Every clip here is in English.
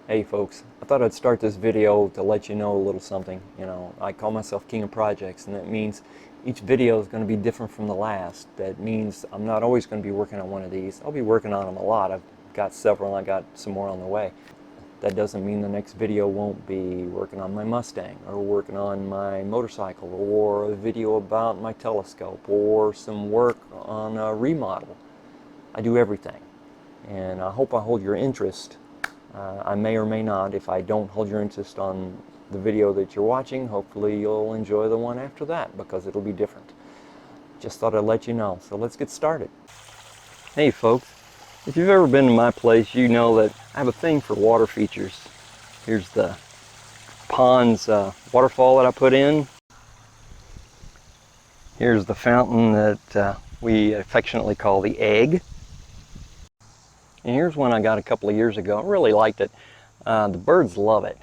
Hey folks, I thought I'd start this video to let you know a little something. I call myself King of Projects, and that means each video is going to be different from the last. That means I'm not always going to be working on one of these. I'll be working on them a lot. I've got several and I got some more on the way. That doesn't mean the next video won't be working on my Mustang or working on my motorcycle or a video about my telescope or some work on a remodel. I do everything, and I hope I hold your interest. I may or may not. If I don't hold your interest on the video that you're watching, hopefully you'll enjoy the one after that because it'll be different. Just thought I'd let you know. So let's get started. Hey folks, if you've ever been to my place, you know that I have a thing for water features. Here's the pond's waterfall that I put in. Here's the fountain that we affectionately call the egg. And here's one I got a couple of years ago. I really liked it. The birds love it.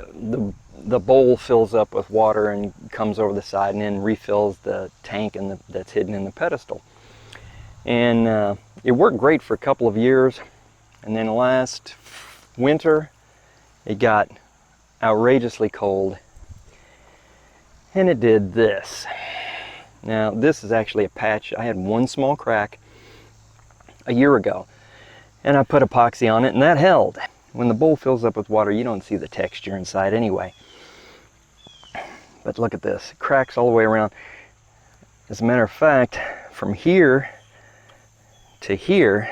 The bowl fills up with water and comes over the side and then refills the tank that's hidden in the pedestal. And it worked great for a couple of years. And then last winter, it got outrageously cold. And it did this. Now, this is actually a patch. I had one small crack a year ago. And I put epoxy on it, and that held. When the bowl fills up with water, you don't see the texture inside anyway. But look at this, it cracks all the way around. As a matter of fact, from here to here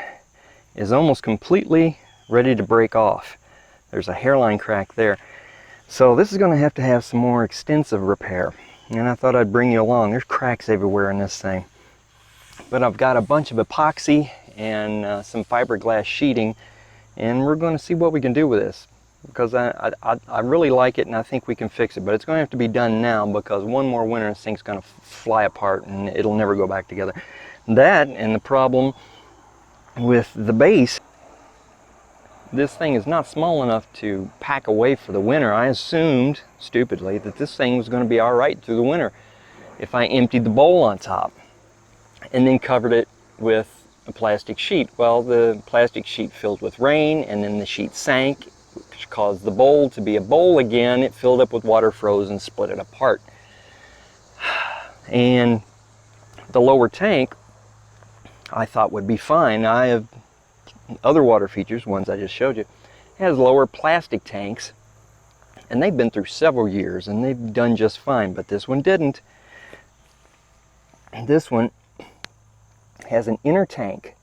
is almost completely ready to break off. There's a hairline crack there. So this is going to have some more extensive repair. And I thought I'd bring you along. There's cracks everywhere in this thing. But I've got a bunch of epoxy and some fiberglass sheeting, and we're going to see what we can do with this, because I really like it and I think we can fix it. But it's going to have to be done now, because one more winter this thing's going to fly apart and it'll never go back together. That, and the problem with the base, this thing is not small enough to pack away for the winter. I assumed, stupidly, that this thing was going to be alright through the winter if I emptied the bowl on top and then covered it with a plastic sheet. Well, the plastic sheet filled with rain, and then the sheet sank, which caused the bowl to be a bowl again. It filled up with water, froze, and split it apart. And the lower tank, I thought would be fine. I have other water features, ones I just showed you. It has lower plastic tanks, and they've been through several years, and they've done just fine, but this one didn't. And this one has an inner tank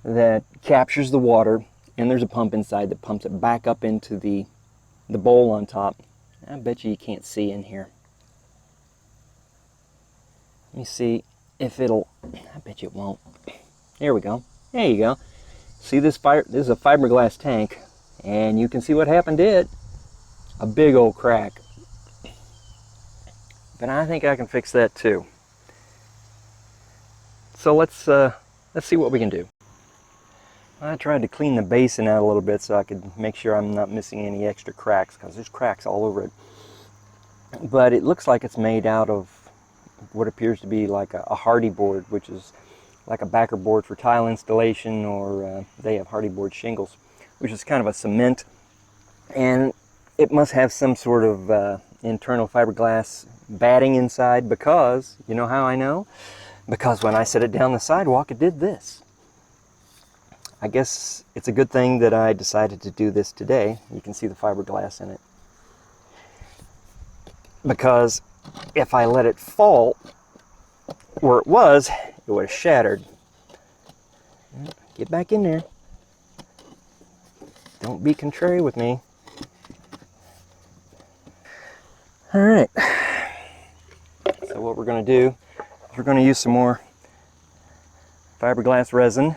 that captures the water, and there's a pump inside that pumps it back up into the bowl on top. I bet you can't see in here. Let me see if it'll, I bet you it won't. There we go. There you go. See this is a fiberglass tank, and you can see what happened to it. A big old crack. But I think I can fix that too. So let's see what we can do. I tried to clean the basin out a little bit so I could make sure I'm not missing any extra cracks, because there's cracks all over it. But it looks like it's made out of what appears to be like a hardy board, which is like a backer board for tile installation, or they have hardy board shingles, which is kind of a cement. And it must have some sort of internal fiberglass batting inside, because, you know how I know? Because when I set it down the sidewalk, it did this. I guess it's a good thing that I decided to do this today. You can see the fiberglass in it. Because if I let it fall where it was, it would have shattered. Get back in there. Don't be contrary with me. All right. So what we're going to do, we're going to use some more fiberglass resin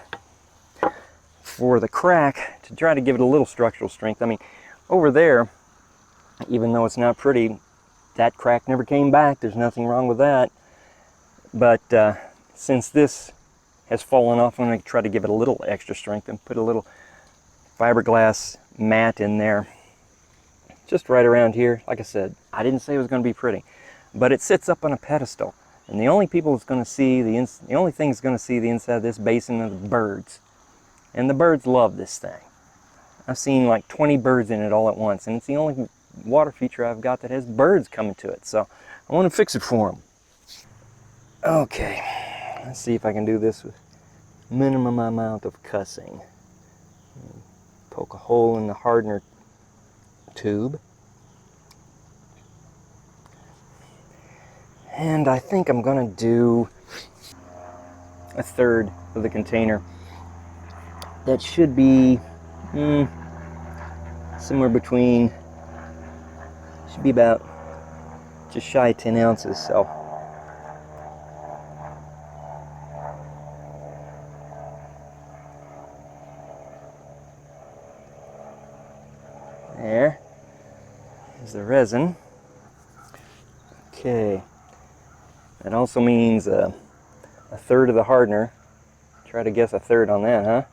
for the crack to try to give it a little structural strength. I mean, over there, even though it's not pretty, that crack never came back. There's nothing wrong with that. But since this has fallen off, I'm going to try to give it a little extra strength and put a little fiberglass mat in there, just right around here. Like I said, I didn't say it was going to be pretty, but it sits up on a pedestal. And the only people that's going to see the only thing that's going to see the inside of this basin are the birds. And the birds love this thing. I've seen like 20 birds in it all at once, and it's the only water feature I've got that has birds coming to it, so I want to fix it for them. Okay, let's see if I can do this with minimum amount of cussing. Poke a hole in the hardener tube. And I think I'm going to do a third of the container. That should be somewhere between, should be about just shy of 10 ounces. So there's the resin. Okay, that also means a third of the hardener. Try to guess a third on that, huh?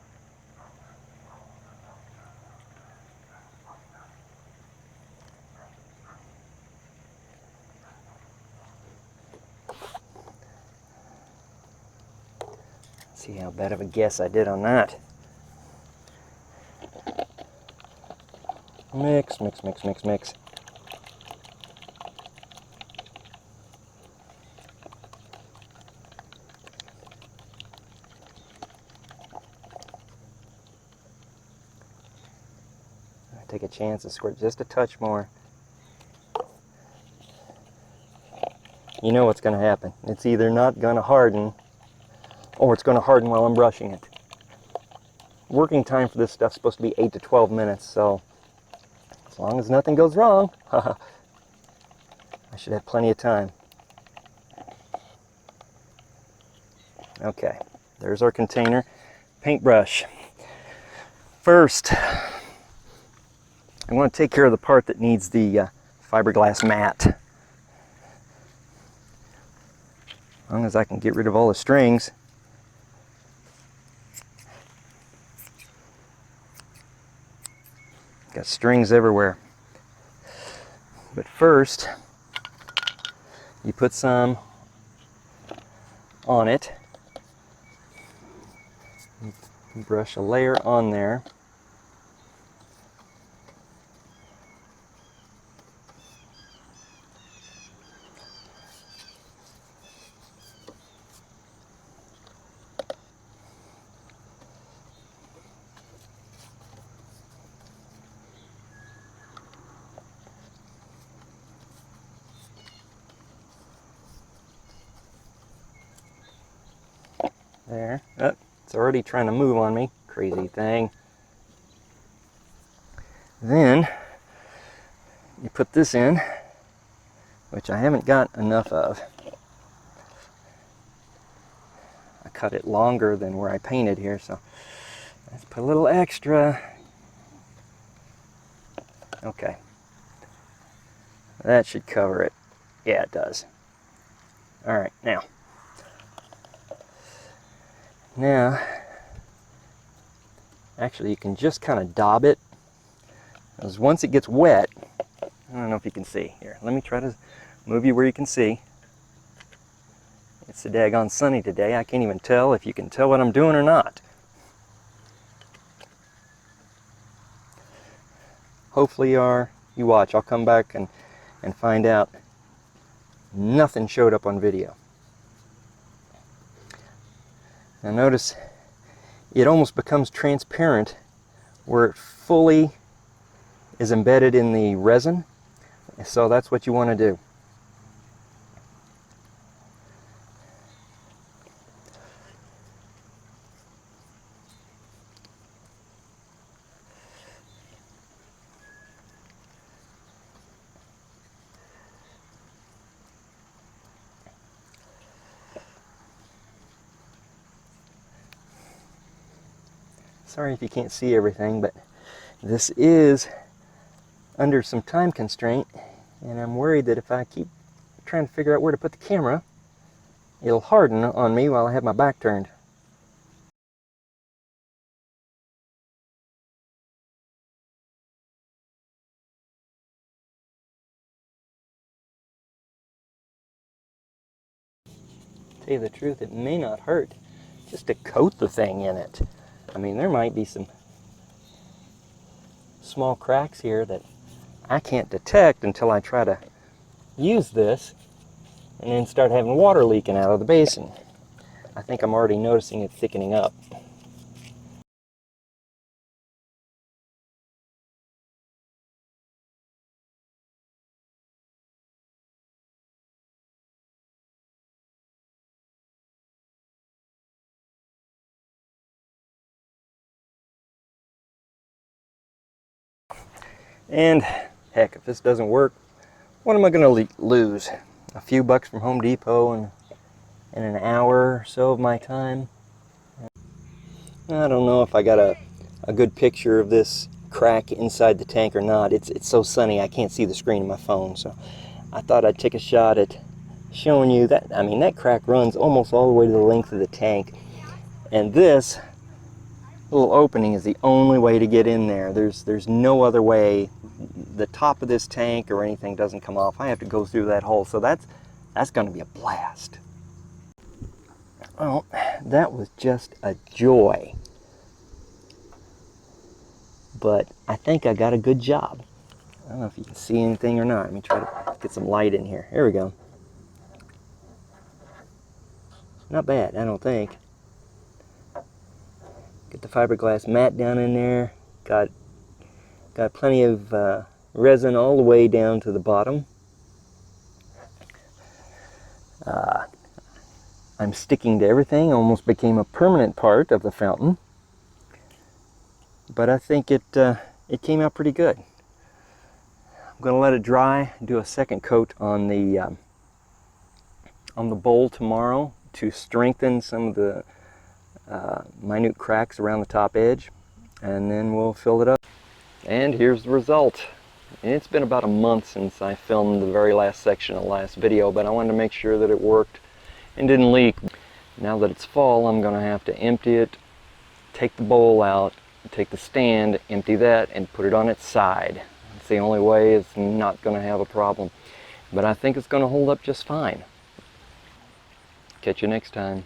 See how bad of a guess I did on that. Mix, mix, mix, mix, mix. Take a chance and squirt just a touch more. You know what's going to happen. It's either not going to harden, or it's going to harden while I'm brushing it. Working time for this stuff's supposed to be 8 to 12 minutes, so as long as nothing goes wrong, I should have plenty of time. Okay, there's our container. Paintbrush. First, I want to take care of the part that needs the fiberglass mat. As long as I can get rid of all the strings. Got strings everywhere. But first, you put some on it. Brush a layer on there. There. Oh, it's already trying to move on me. Crazy thing. Then you put this in, which I haven't got enough of. I cut it longer than where I painted here, so let's put a little extra. Okay. That should cover it. Yeah, it does. All right, now, actually you can just kind of daub it, because once it gets wet, I don't know if you can see. Here, let me try to move you where you can see. It's so daggone sunny today, I can't even tell if you can tell what I'm doing or not. Hopefully you watch. I'll come back and find out. Nothing showed up on video. Now notice it almost becomes transparent where it fully is embedded in the resin. So that's what you want to do. Sorry if you can't see everything, but this is under some time constraint, and I'm worried that if I keep trying to figure out where to put the camera, it'll harden on me while I have my back turned. To tell you the truth, it may not hurt just to coat the thing in it. I mean, there might be some small cracks here that I can't detect until I try to use this and then start having water leaking out of the basin. I think I'm already noticing it thickening up. And heck, if this doesn't work, what am I going to lose? A few bucks from Home Depot and an hour or so of my time? I don't know if I got a good picture of this crack inside the tank or not. It's so sunny I can't see the screen of my phone, so I thought I'd take a shot at showing you that. I mean, that crack runs almost all the way to the length of the tank, and this little opening is the only way to get in there. There's no other way. The top of this tank or anything doesn't come off. I have to go through that hole, so that's going to be a blast. Well, that was just a joy. But I think I got a good job. I don't know if you can see anything or not. Let me try to get some light in here. Here we go. Not bad, I don't think. Get the fiberglass mat down in there. Got plenty of resin all the way down to the bottom. I'm sticking to everything. Almost became a permanent part of the fountain. But I think it came out pretty good. I'm going to let it dry, do a second coat on the bowl tomorrow to strengthen some of the minute cracks around the top edge, and then we'll fill it up. And here's the result. It's been about a month since I filmed the very last section of the last video, but I wanted to make sure that it worked and didn't leak. Now that it's fall, I'm going to have to empty it, take the bowl out, take the stand, empty that, and put it on its side. It's the only way it's not going to have a problem. But I think it's going to hold up just fine. Catch you next time.